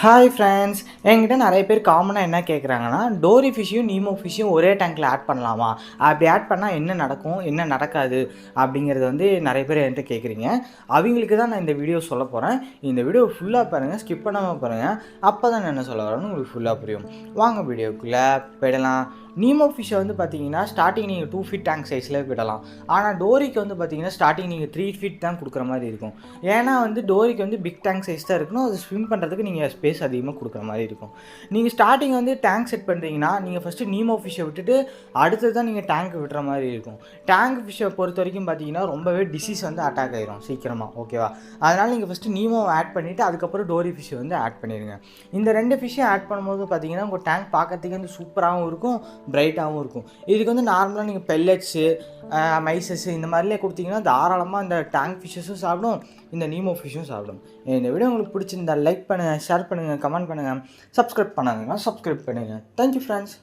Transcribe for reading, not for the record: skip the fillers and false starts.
Hi friends, என்கிட்ட நிறைய பேர் காமனாக என்ன கேட்குறாங்கன்னா, டோரி ஃபிஷ்ஷையும் நீமோ ஃபிஷ்ஷையும் ஒரே டேங்க்கில் ஆட் பண்ணலாமா? அப்படி ஆட் பண்ணால் என்ன நடக்கும், என்ன நடக்காது அப்படிங்கிறது நிறைய பேர் என்கிட்ட கேட்குறீங்க. அவங்களுக்கு தான் நான் இந்த வீடியோ சொல்ல போகிறேன். இந்த வீடியோ ஃபுல்லாக பாருங்கள், ஸ்கிப் பண்ணாமல் பாருங்கள். அப்போ தான் நான் என்ன சொல்ல வரேன்னு உங்களுக்கு ஃபுல்லாக புரியும். வாங்க வீடியோக்குள்ளே போயிடலாம். நீமோ ஃபிஷ்ஷை பார்த்தீங்கன்னா ஸ்டார்டிங் நீங்கள் 2 ஃபீட் டேங்க் சைஸில் விடலாம். ஆனால் டோரிக்கு பார்த்தீங்கன்னா ஸ்டார்டிங் நீங்கள் 3 ஃபீட் தான் கொடுக்குற மாதிரி இருக்கும். ஏன்னா டோரிக்கு பிக் டேங்க் சைஸ் தான் இருக்கணும். அது ஸ்விம் பண்ணுறதுக்கு நீங்கள் ஸ்பேஸ் அதிகமாக கொடுக்குற மாதிரி இருக்கும். நீங்கள் ஸ்டார்டிங் டேங்க் செட் பண்ணுறீங்கன்னா நீங்கள் ஃபஸ்ட்டு நீமோ ஃபிஷ்ஷை விட்டுட்டு அடுத்தது தான் நீங்கள் டேங்க் விடுற மாதிரி இருக்கும். டேங்க் ஃபிஷ்ஷை பொறுத்த வரைக்கும் பார்த்தீங்கன்னா ரொம்பவே டிசீஸ் அட்டாக் ஆகிரும் சீக்கிரமாக. ஓகேவா? அதனால் நீங்கள் ஃபஸ்ட்டு நீமோ ஆட் பண்ணிவிட்டு அதுக்கப்புறம் டோரி ஃபிஷ்ஷை ஆட் பண்ணிடுங்க. இந்த 2 ஃபிஷ்ஷையும் ஆட் பண்ணும்போது பார்த்தீங்கன்னா உங்கள் டேங்க் பார்க்கறதுக்கு சூப்பராகவும் இருக்கும், பிரைட்டாகவும் இருக்கும். இதுக்கு நார்மலாக நீங்கள் பெல்லட்ஸு, மைசஸ் இந்த மாதிரிலே கொடுத்தீங்கன்னா தாராளமாக இந்த டேங்க் ஃபிஷ்ஷஸும் சாப்பிடும், இந்த நீமோ ஃபிஷ்ஷும் சாப்பிடும். இந்த வீடியோ உங்களுக்கு பிடிச்சிருந்தா லைக் பண்ணுங்கள், ஷேர் பண்ணுங்கள், கமெண்ட் பண்ணுங்கள், சப்ஸ்கிரைப் பண்ணுங்கள். Thank you friends.